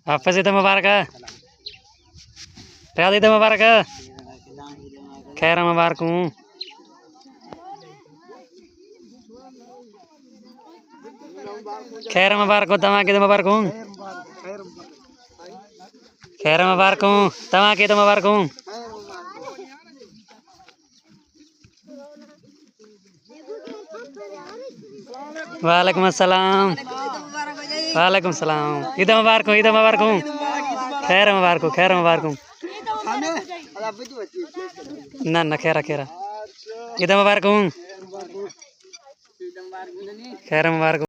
हाफिज ईद मुबारक, Riyadh Eid मुबारक, खैर मुबारक हूँ। खैर मुबारक हो तव्हांखे ईद मुबारक हूँ। खैर मुबारक हूँ तव्हांखे ईद मुबारक हूँ। वालेकुम अस्सलाम। वालेकुम सलाम। ईद मुबारक हूँ, ईद मुबारक हूँ। खैर मुबारक हूँ, खैर मुबारक हूँ। ना ना खैरा खैरा। ईद मुबारक हूँ। खैर मुबारक।